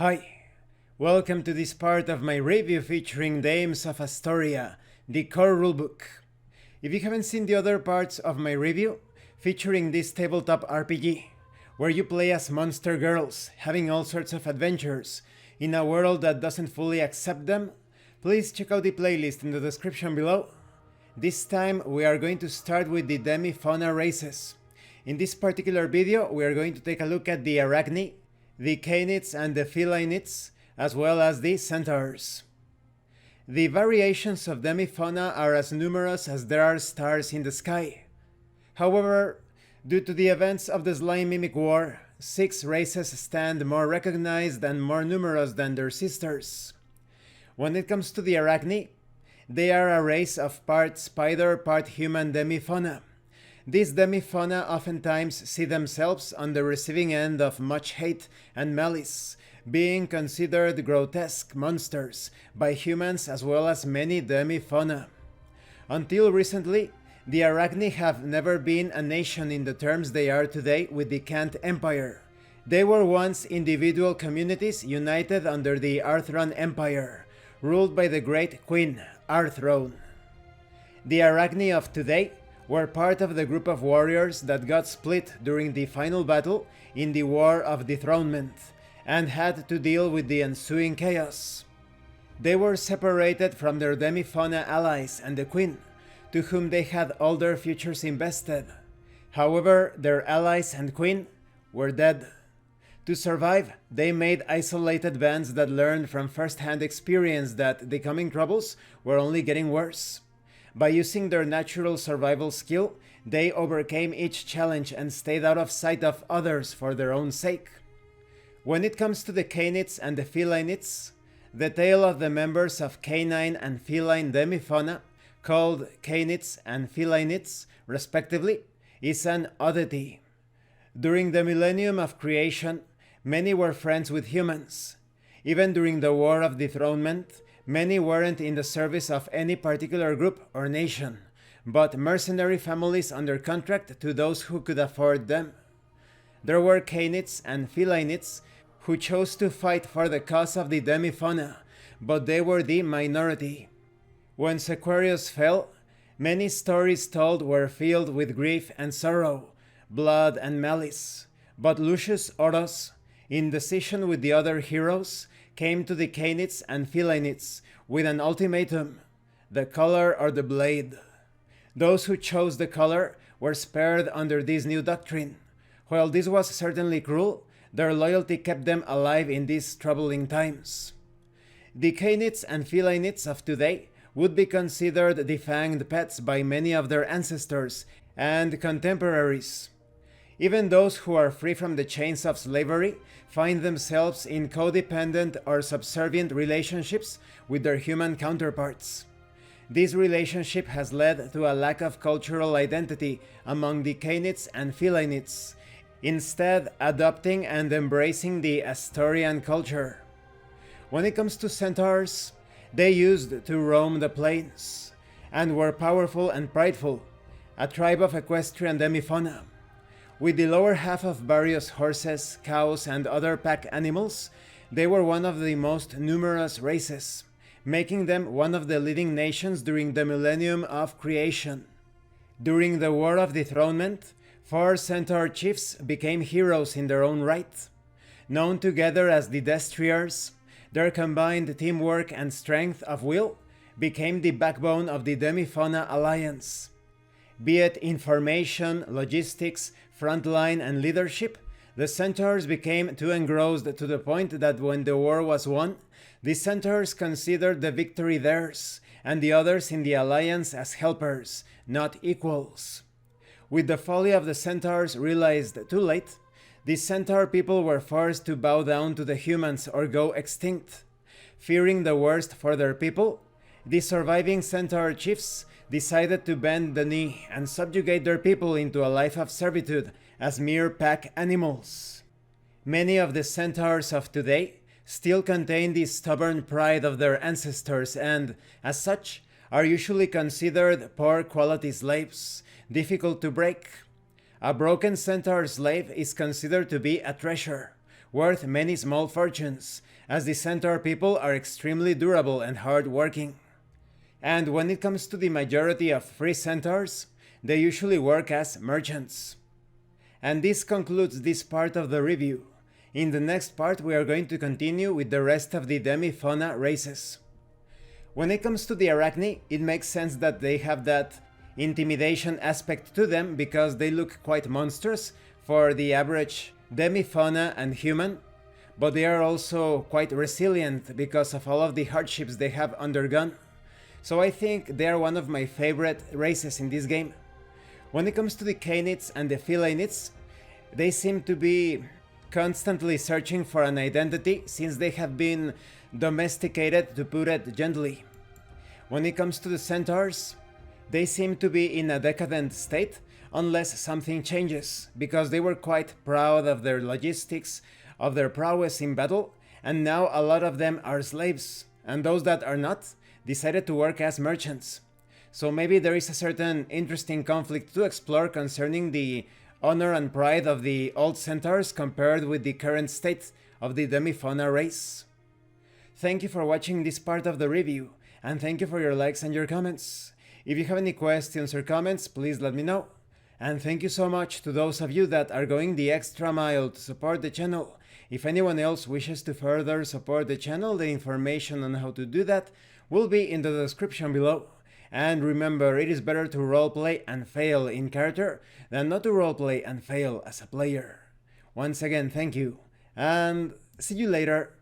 Hi, welcome to this part of my review featuring Dames of Asstoria, the core rulebook. If you haven't seen the other parts of my review, featuring this tabletop RPG, where you play as monster girls, having all sorts of adventures in a world that doesn't fully accept them, please check out the playlist in the description below. This time we are going to start with the demi-fauna races. In this particular video, we are going to take a look at the Arachne, the Canids and the Felinids, as well as the Centaurs. The variations of demi-fauna are as numerous as there are stars in the sky. However, due to the events of the Slime Mimic War, 6 races stand more recognized and more numerous than their sisters. When it comes to the Arachne, they are a race of part spider, part human demi-fauna. These demi-fauna oftentimes see themselves on the receiving end of much hate and malice, being considered grotesque monsters by humans as well as many demi-fauna. Until recently, the Arachne have never been a nation in the terms they are today with the Cant Empire. They were once individual communities united under the Arthron Empire, ruled by the great queen, Arthrone. The Arachne of today were part of the group of warriors that got split during the final battle in the War of Dethronement, and had to deal with the ensuing chaos. They were separated from their demi-fauna allies and the queen, to whom they had all their futures invested. However, their allies and queen were dead. To survive, they made isolated bands that learned from first-hand experience that the coming troubles were only getting worse. By using their natural survival skill, they overcame each challenge and stayed out of sight of others for their own sake. When it comes to the Canids and the Felinids, the tale of the members of canine and feline demi-fauna, called Canids and Felinids respectively, is an oddity. During the millennium of creation, many were friends with humans. Even during the War of Dethronement, many weren't in the service of any particular group or nation, but mercenary families under contract to those who could afford them. There were Canids and Felinids who chose to fight for the cause of the demi-fauna, but they were the minority. When Sequarius fell, many stories told were filled with grief and sorrow, blood and malice, but Lucius Oros, in decision with the other heroes, came to the Canids and Felinids with an ultimatum: the color or the blade. Those who chose the color were spared under this new doctrine. While this was certainly cruel, their loyalty kept them alive in these troubling times. The Canids and Felinids of today would be considered defanged pets by many of their ancestors and contemporaries. Even those who are free from the chains of slavery find themselves in codependent or subservient relationships with their human counterparts. This relationship has led to a lack of cultural identity among the Canids and Felinids, instead adopting and embracing the Astorian culture. When it comes to Centaurs, they used to roam the plains, and were powerful and prideful, a tribe of equestrian demi-fauna. With the lower half of various horses, cows, and other pack animals, they were one of the most numerous races, making them one of the leading nations during the millennium of creation. During the War of Dethronement, 4 Centaur chiefs became heroes in their own right. Known together as the Destriers, their combined teamwork and strength of will became the backbone of the demi-fauna alliance. Be it information, logistics, frontline, and leadership, the Centaurs became too engrossed to the point that when the war was won, the Centaurs considered the victory theirs, and the others in the alliance as helpers, not equals. With the folly of the Centaurs realized too late, the Centaur people were forced to bow down to the humans or go extinct. Fearing the worst for their people, the surviving Centaur chiefs decided to bend the knee and subjugate their people into a life of servitude as mere pack animals. Many of the Centaurs of today still contain the stubborn pride of their ancestors and, as such, are usually considered poor quality slaves, difficult to break. A broken Centaur slave is considered to be a treasure, worth many small fortunes, as the Centaur people are extremely durable and hard-working. And when it comes to the majority of free Centaurs, they usually work as merchants. And this concludes this part of the review. In the next part we are going to continue with the rest of the demi-fauna races. When it comes to the Arachne, it makes sense that they have that intimidation aspect to them because they look quite monstrous for the average demi-fauna and human, but they are also quite resilient because of all of the hardships they have undergone. So I think they are one of my favorite races in this game. When it comes to the Canids and the Felinids, they seem to be constantly searching for an identity since they have been domesticated, to put it gently. When it comes to the Centaurs, they seem to be in a decadent state unless something changes, because they were quite proud of their logistics, of their prowess in battle, and now a lot of them are slaves, and those that are not decided to work as merchants. So maybe there is a certain interesting conflict to explore concerning the honor and pride of the old Centaurs compared with the current state of the demi-fauna race. Thank you for watching this part of the review, and thank you for your likes and your comments. If you have any questions or comments, please let me know. And thank you so much to those of you that are going the extra mile to support the channel. If anyone else wishes to further support the channel, the information on how to do that will be in the description below. And remember, it is better to roleplay and fail in character than not to roleplay and fail as a player. Once again, thank you, and see you later.